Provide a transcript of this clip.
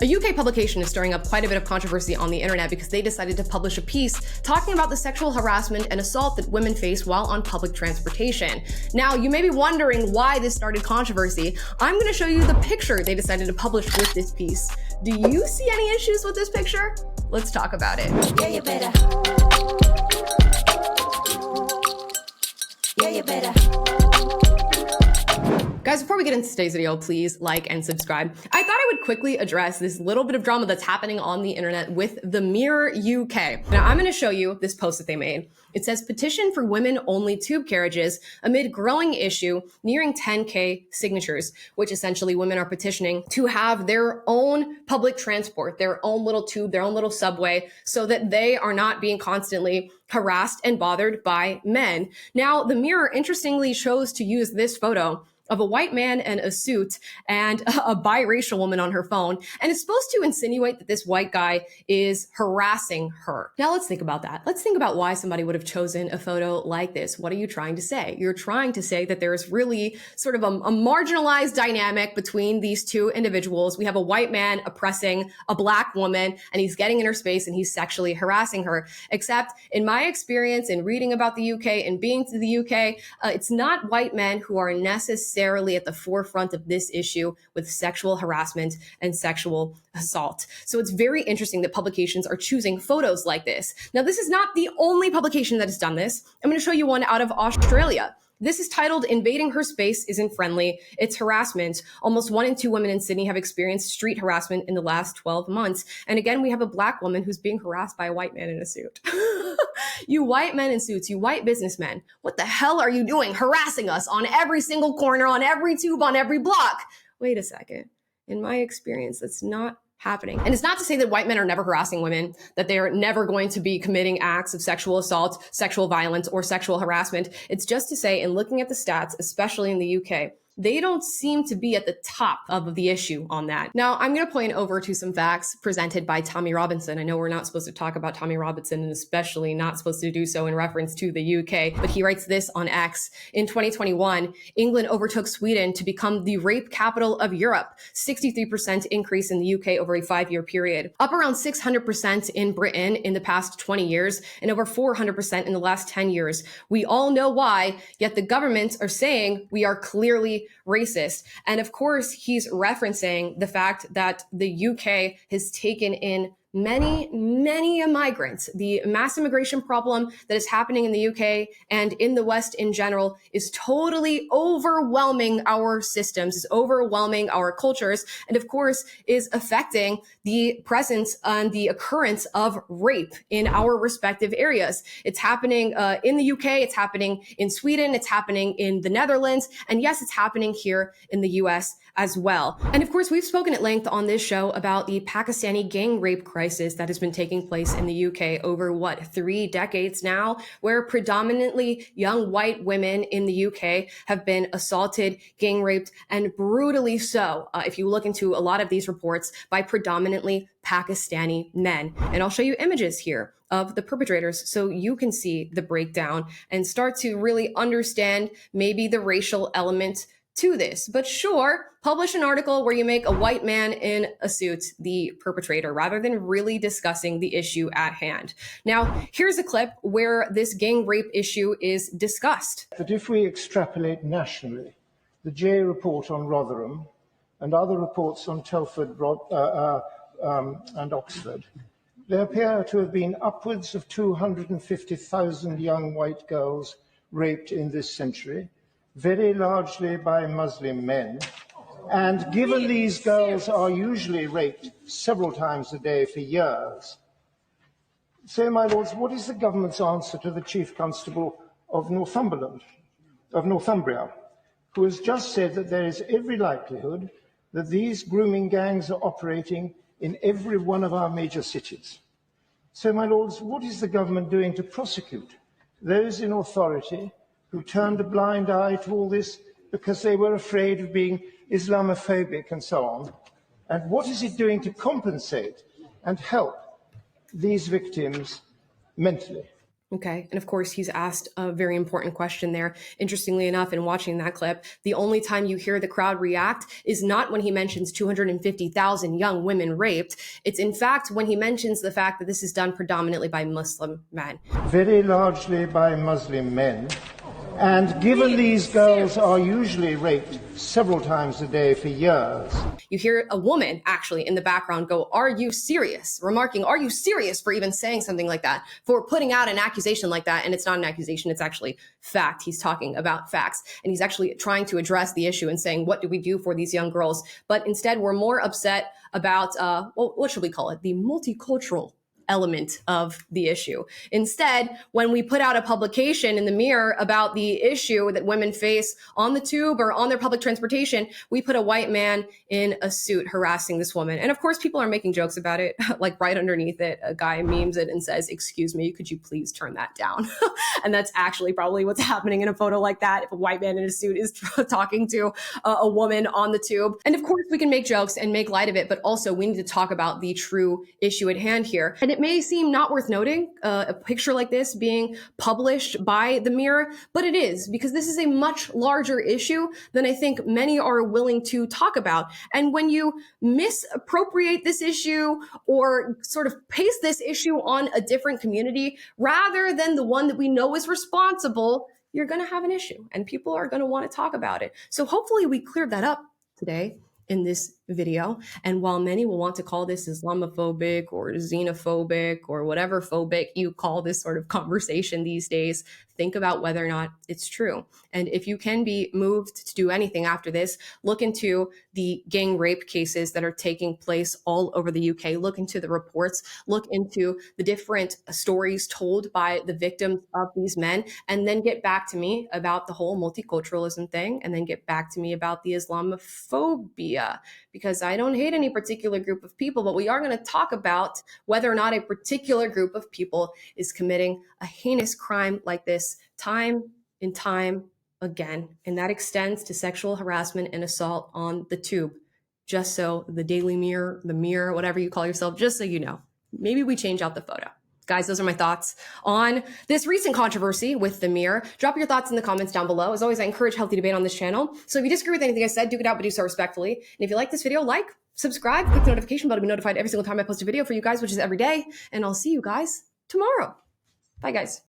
A UK publication is stirring up quite a bit of controversy on the internet because they decided to publish a piece talking about the sexual harassment and assault that women face while on public transportation. Now, you may be wondering why this started controversy. I'm going to show you the picture they decided to publish with this piece. Do you see any issues with this picture? Let's talk about it. Yeah, you better. Yeah, you better. Guys, before we get into today's video, please like and subscribe. I thought I would quickly address this little bit of drama that's happening on the internet with the Mirror UK. Now, I'm going to show you this post that they made. It says, petition for women-only tube carriages amid growing issue nearing 10K signatures, which essentially women are petitioning to have their own public transport, their own little tube, their own little subway, so that they are not being constantly harassed and bothered by men. Now, the Mirror interestingly chose to use this photo of a white man in a suit and a biracial woman on her phone. And it's supposed to insinuate that this white guy is harassing her. Now let's think about that. Let's think about why somebody would have chosen a photo like this. What are you trying to say? You're trying to say that there's really sort of a marginalized dynamic between these two individuals. We have a white man oppressing a black woman and he's getting in her space and he's sexually harassing her. Except in my experience in reading about the UK and being to the UK, it's not white men who are necessarily at the forefront of this issue with sexual harassment and sexual assault. So it's very interesting that publications are choosing photos like this. Now, this is not the only publication that has done this. I'm going to show you one out of Australia. This is titled, Invading Her Space Isn't Friendly, It's Harassment. Almost 1 in 2 women in Sydney have experienced street harassment in the last 12 months. And again, we have a black woman who's being harassed by a white man in a suit. You white men in suits, you white businessmen, what the hell are you doing harassing us on every single corner, on every tube, on every block? Wait a second. In my experience, that's not happening. And it's not to say that white men are never harassing women, that they're never going to be committing acts of sexual assault, sexual violence, or sexual harassment. It's just to say, in looking at the stats, especially in the UK, they don't seem to be at the top of the issue on that. Now, I'm going to point over to some facts presented by Tommy Robinson. I know we're not supposed to talk about Tommy Robinson and especially not supposed to do so in reference to the UK, but he writes this on X. In 2021, England overtook Sweden to become the rape capital of Europe, 63% increase in the UK over a 5-year period, up around 600% in Britain in the past 20 years, and over 400% in the last 10 years. We all know why, yet the governments are saying we are clearly racist. And of course, he's referencing the fact that the UK has taken in many migrants. The mass immigration problem that is happening in the UK and in the West in general is totally overwhelming our systems, is overwhelming our cultures, and of course is affecting the presence and the occurrence of rape in our respective areas. It's happening in the UK, it's happening in Sweden, it's happening in the Netherlands, and yes, it's happening here in the US as well. And of course, we've spoken at length on this show about the Pakistani gang rape crisis that has been taking place in the UK over 3 decades now, where predominantly young white women in the UK have been assaulted, gang raped, and brutally so, if you look into a lot of these reports, by predominantly Pakistani men. And I'll show you images here of the perpetrators so you can see the breakdown and start to really understand maybe the racial element to this. But sure, publish an article where you make a white man in a suit the perpetrator rather than really discussing the issue at hand. Now, here's a clip where this gang rape issue is discussed. That if we extrapolate nationally, the J report on Rotherham and other reports on Telford and Oxford, there appear to have been upwards of 250,000 young white girls raped in this century, very largely by Muslim men. And given these girls are usually raped several times a day for years, so, my lords, what is the government's answer to the Chief Constable of Northumberland, of Northumbria, who has just said that there is every likelihood that these grooming gangs are operating in every one of our major cities? So, my lords, what is the government doing to prosecute those in authority who turned a blind eye to all this because they were afraid of being Islamophobic and so on? And what is it doing to compensate and help these victims mentally? Okay. And of course, he's asked a very important question there. Interestingly enough, in watching that clip, the only time you hear the crowd react is not when he mentions 250,000 young women raped. It's in fact when he mentions the fact that this is done predominantly by Muslim men. Very largely by Muslim men. And given these girls are usually raped several times a day for years. You hear a woman actually in the background go, "Are you serious?" Remarking, "Are you serious?" for even saying something like that, for putting out an accusation like that. And it's not an accusation, it's actually fact. He's talking about facts. And he's actually trying to address the issue and saying, what do we do for these young girls? But instead, we're more upset about, what should we call it? The multicultural element of the issue. Instead, when we put out a publication in the Mirror about the issue that women face on the tube or on their public transportation, we put a white man in a suit harassing this woman. And of course, people are making jokes about it. Like right underneath it, a guy memes it and says, "Excuse me, could you please turn that down?" And that's actually probably what's happening in a photo like that. If a white man in a suit is talking to a woman on the tube. And of course, we can make jokes and make light of it, but also we need to talk about the true issue at hand here. And it may seem not worth noting, a picture like this being published by the Mirror, but it is, because this is a much larger issue than I think many are willing to talk about. And when you misappropriate this issue or sort of paste this issue on a different community rather than the one that we know is responsible, you're going to have an issue and people are going to want to talk about it. So hopefully we cleared that up today in this video. And while many will want to call this Islamophobic or xenophobic or whatever phobic you call this sort of conversation these days, think about whether or not it's true. And if you can be moved to do anything after this, look into the gang rape cases that are taking place all over the UK. Look into the reports, look into the different stories told by the victims of these men, and then get back to me about the whole multiculturalism thing, and then get back to me about the Islamophobia. Because I don't hate any particular group of people, but we are going to talk about whether or not a particular group of people is committing a heinous crime like this time and time again. And that extends to sexual harassment and assault on the tube. Just so the Daily Mirror, the Mirror, whatever you call yourself, just so you know, maybe we change out the photo. Guys, those are my thoughts on this recent controversy with the Mirror. Drop your thoughts in the comments down below. As always, I encourage healthy debate on this channel. So if you disagree with anything I said, duke it out, but do so respectfully. And if you like this video, like, subscribe, click the notification bell to be notified every single time I post a video for you guys, which is every day. And I'll see you guys tomorrow. Bye, guys.